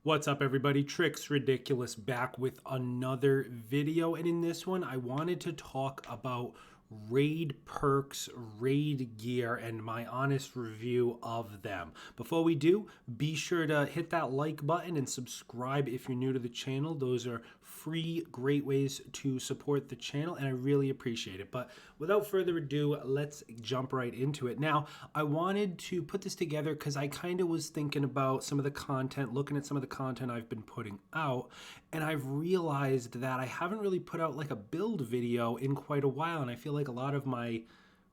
What's up, everybody? Tricks Ridiculous back with another video, and in this one I wanted to talk about raid perks, raid gear, and my honest review of them. Before we do, be sure to hit that like button and subscribe if you're new to the channel. Those are free, great ways to support the channel, and I really appreciate it. But without further ado, let's jump right into it. Now, I wanted to put this together because I kind of was thinking about some of the content, looking at some of the content I've been putting out, and I've realized that I haven't really put out like a build video in quite a while, and I feel like a lot of my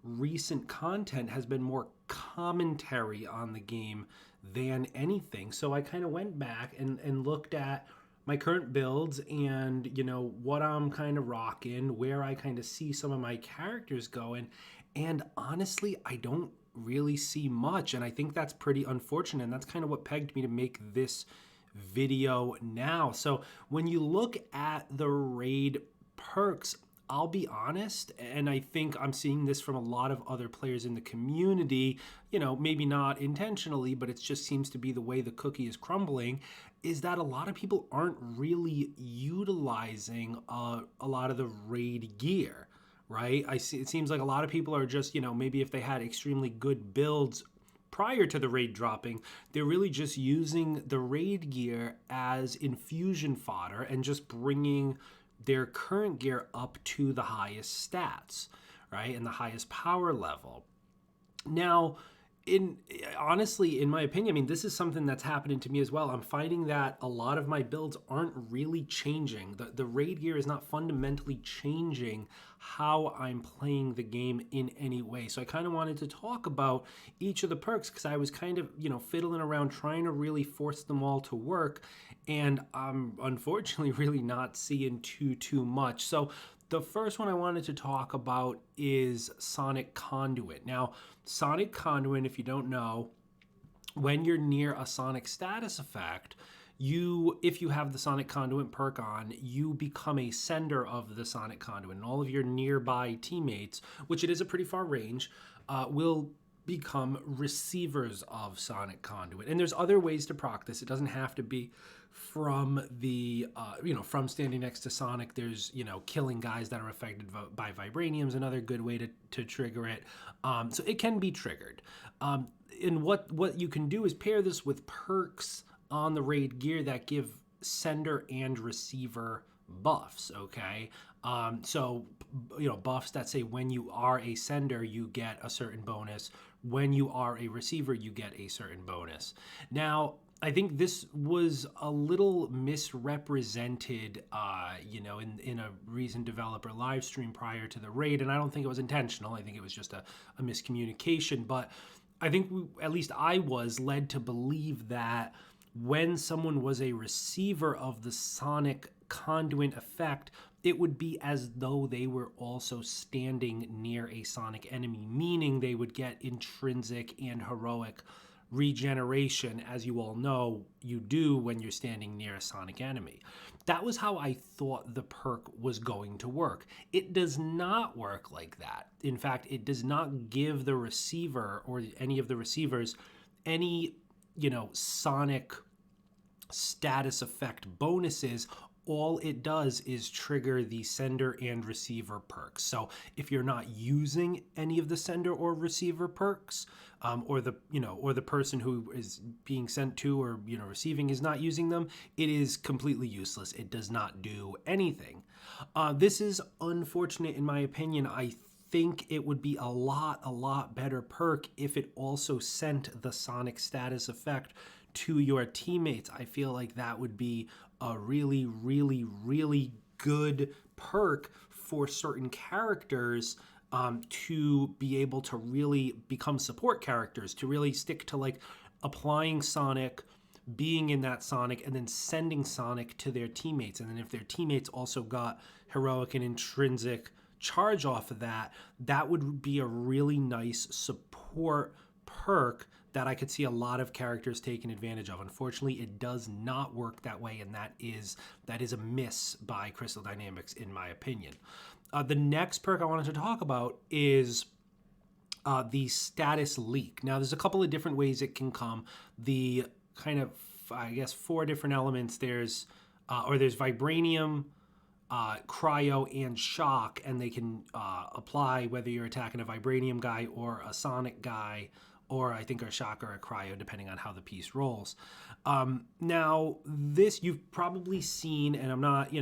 recent content has been more commentary on the game than anything. So I kind of went back and looked at my current builds and, you know, what I'm kind of rocking, where I kind of see some of my characters going. And honestly, I don't really see much. And I think that's pretty unfortunate. And that's kind of what pegged me to make this video now. So when you look at the raid perks, I'll be honest, and I think I'm seeing this from a lot of other players in the community, you know, maybe not intentionally, but it just seems to be the way the cookie is crumbling, is that a lot of people aren't really utilizing a lot of the raid gear, right? It seems like a lot of people are just, you know, maybe if they had extremely good builds prior to the raid dropping, they're really just using the raid gear as infusion fodder and just bringing their current gear up to the highest stats, right, and the highest power level. Now, honestly, in my opinion, I mean, this is something that's happening to me as well. I'm finding that a lot of my builds aren't really changing. The raid gear is not fundamentally changing how I'm playing the game in any way. So I kind of wanted to talk about each of the perks because I was kind of, you know, fiddling around trying to really force them all to work, and I'm unfortunately really not seeing too much. So the first one I wanted to talk about is Sonic Conduit. Now, Sonic Conduit, if you don't know, when you're near a Sonic status effect, if you have the Sonic Conduit perk on, you become a sender of the Sonic Conduit, and all of your nearby teammates, which it is a pretty far range, will become receivers of Sonic Conduit. And there's other ways to proc this. It doesn't have to be from the, from standing next to Sonic. There's, you know, killing guys that are affected by Vibranium is another good way to trigger it. So it can be triggered. And what you can do is pair this with perks on the raid gear that give sender and receiver buffs, okay? So, you know, buffs that say when you are a sender, you get a certain bonus. When you are a receiver, you get a certain bonus. Now, I think this was a little misrepresented, in a recent developer live stream prior to the raid, and I don't think it was intentional. I think it was just a miscommunication, but I think at least I was led to believe that when someone was a receiver of the Sonic Conduit effect, it would be as though they were also standing near a Sonic enemy, meaning they would get intrinsic and heroic regeneration, as you all know you do when you're standing near a Sonic enemy. That was how I thought the perk was going to work. It does not work like that. In fact, it does not give the receiver or any of the receivers any, you know, Sonic status effect bonuses. All it does is trigger the sender and receiver perks. So if you're not using any of the sender or receiver perks, or the person who is being sent to or, you know, receiving is not using them, it is completely useless. It does not do anything. This is unfortunate in my opinion. I think it would be a lot better perk if it also sent the Sonic status effect to your teammates. I feel like that would be a really good perk for certain characters, to be able to really become support characters, to really stick to like applying Sonic, being in that Sonic, and then sending Sonic to their teammates. And then if their teammates also got heroic and intrinsic charge off of that, that would be a really nice support perk that I could see a lot of characters taking advantage of. Unfortunately, it does not work that way, and that is a miss by Crystal Dynamics, in my opinion. The next perk I wanted to talk about is the status leak. Now, there's a couple of different ways it can come. The kind of I guess 4 different elements. There's Vibranium, cryo, and shock, and they can apply whether you're attacking a Vibranium guy or a Sonic guy, or I think a shock or a cryo, depending on how the piece rolls. Now, this you've probably seen, and I'm not,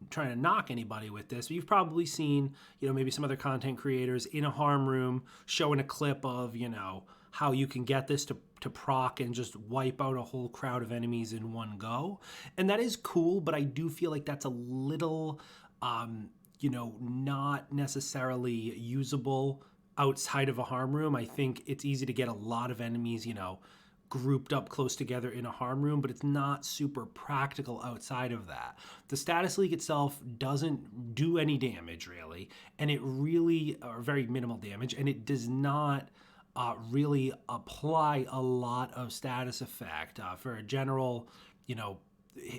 trying to knock anybody with this, but you've probably seen, maybe some other content creators in a harm room showing a clip of, how you can get this to proc and just wipe out a whole crowd of enemies in one go. And that is cool, but I do feel like that's a little, not necessarily usable outside of a harm room. I think it's easy to get a lot of enemies, grouped up close together in a harm room, but it's not super practical outside of that. The status leak itself doesn't do any damage really, and it really, or very minimal damage, and it does not really apply a lot of status effect. For a general,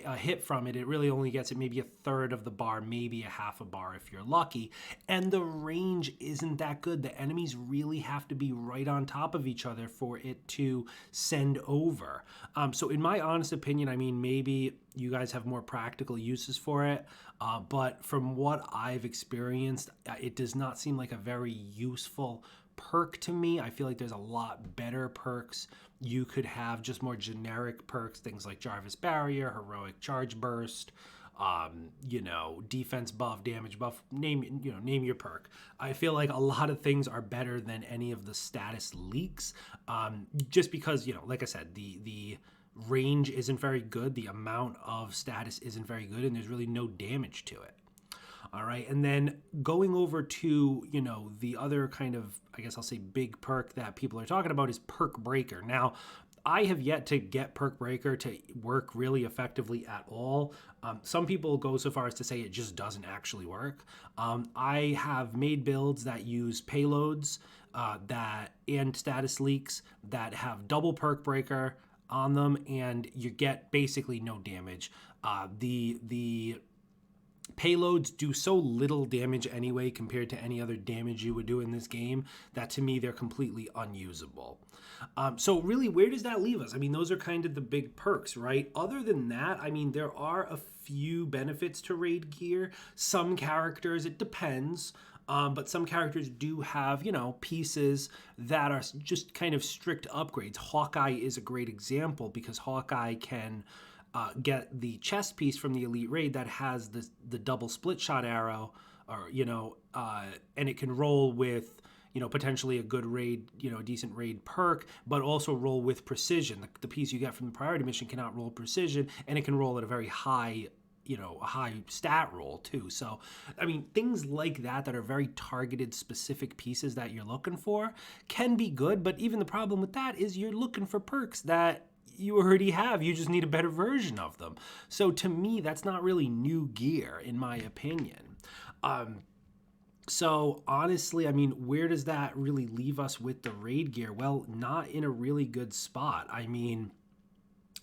a hit from it, it really only gets it maybe a third of the bar, maybe a half a bar if you're lucky. And the range isn't that good. The enemies really have to be right on top of each other for it to send over. So in my honest opinion, I mean, maybe you guys have more practical uses for it, but from what I've experienced, it does not seem like a very useful perk to me. I feel like there's a lot better perks you could have, just more generic perks, things like Jarvis Barrier, Heroic Charge Burst, defense buff, damage buff, name your perk. I feel like a lot of things are better than any of the status leaks, just because, like I said, the range isn't very good, the amount of status isn't very good, and there's really no damage to it. All right, and then going over to, the other kind of, I guess I'll say, big perk that people are talking about is Perk Breaker. Now, I have yet to get Perk Breaker to work really effectively at all. Some people go so far as to say it just doesn't actually work. I have made builds that use payloads and status leaks that have double Perk Breaker on them, and you get basically no damage. The payloads do so little damage anyway compared to any other damage you would do in this game that to me they're completely unusable. So really, where does that leave us? I mean, those are kind of the big perks, right? Other than that, I mean, there are a few benefits to raid gear. Some characters, it depends, but some characters do have, pieces that are just kind of strict upgrades. Hawkeye is a great example because Hawkeye can get the chest piece from the Elite Raid that has the double split shot arrow, or and it can roll with potentially a good raid, decent raid perk, but also roll with precision. The piece you get from the priority mission cannot roll precision, and it can roll at a very high, a high stat roll too. So, I mean, things like that are very targeted, specific pieces that you're looking for can be good, but even the problem with that is you're looking for perks that you already have. You just need a better version of them. So to me, that's not really new gear, in my opinion. So honestly, I mean, where does that really leave us with the raid gear? Well, not in a really good spot. I mean,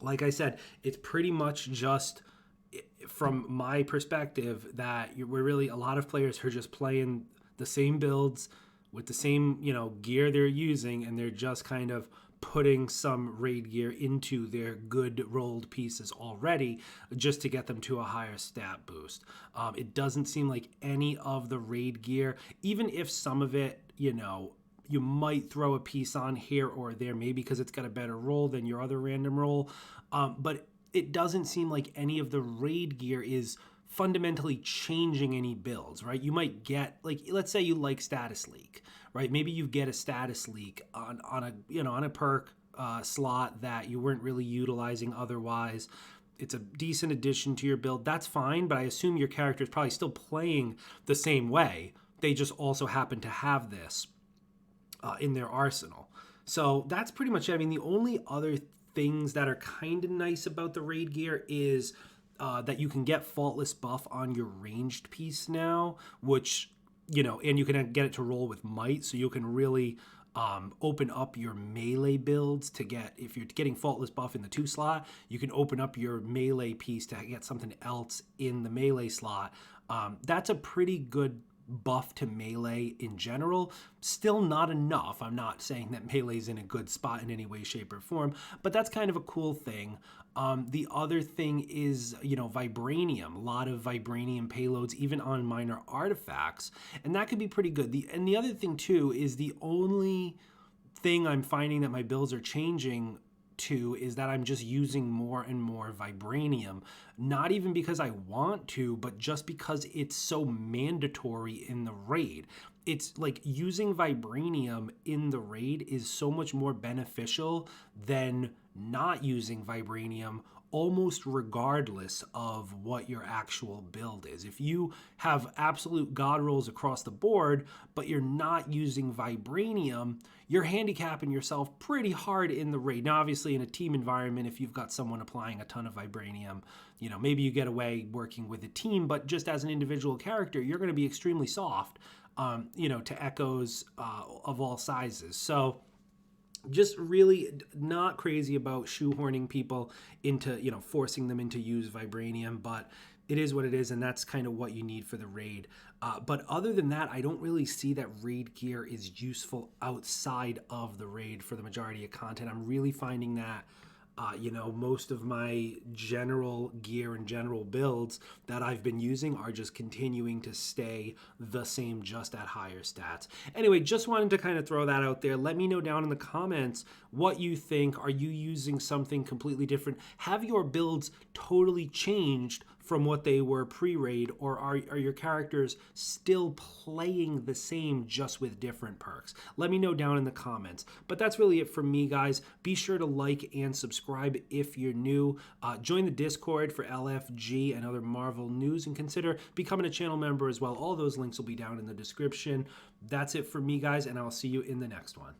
like I said, it's pretty much just, from my perspective, that we're really, a lot of players who are just playing the same builds with the same, gear they're using, and they're just kind of putting some raid gear into their good rolled pieces already just to get them to a higher stat boost. It doesn't seem like any of the raid gear, even if some of it, you might throw a piece on here or there, maybe because it's got a better roll than your other random roll, but it doesn't seem like any of the raid gear is fundamentally changing any builds, right? You might get, like, let's say you like status leak, right? Maybe you get a status leak on a perk slot that you weren't really utilizing otherwise. It's a decent addition to your build. That's fine, but I assume your character is probably still playing the same way. They just also happen to have this in their arsenal. So that's pretty much it. I mean, the only other things that are kind of nice about the raid gear is that you can get faultless buff on your ranged piece now, which, and you can get it to roll with might, so you can really open up your melee builds to get, if you're getting faultless buff in the 2 slot, you can open up your melee piece to get something else in the melee slot. That's a pretty good buff to melee in general. Still not enough. I'm not saying that melee's in a good spot in any way, shape, or form, but that's kind of a cool thing. The other thing is, Vibranium. A lot of Vibranium payloads, even on minor artifacts, and that could be pretty good. And the other thing, too, is the only thing I'm finding that my builds are changing to is that I'm just using more and more Vibranium, not even because I want to, but just because it's so mandatory in the raid. It's like using Vibranium in the raid is so much more beneficial than not using Vibranium, almost regardless of what your actual build is. If you have absolute god rolls across the board, but you're not using Vibranium, you're handicapping yourself pretty hard in the raid. Now, obviously, in a team environment, if you've got someone applying a ton of Vibranium, maybe you get away working with a team, but just as an individual character, you're going to be extremely soft, to echoes of all sizes. So just really not crazy about shoehorning people into, forcing them into use Vibranium, but it is what it is, and that's kind of what you need for the raid. But other than that, I don't really see that raid gear is useful outside of the raid for the majority of content. I'm really finding that most of my general gear and general builds that I've been using are just continuing to stay the same, just at higher stats. Anyway, just wanted to kind of throw that out there. Let me know down in the comments what you think. Are you using something completely different? Have your builds totally changed from what they were pre-raid, or are your characters still playing the same, just with different perks? Let me know down in the comments. But that's really it from me, guys. Be sure to like and subscribe if you're new. Join the Discord for LFG and other Marvel news, and consider becoming a channel member as well. All those links will be down in the description. That's it for me, guys, and I'll see you in the next one.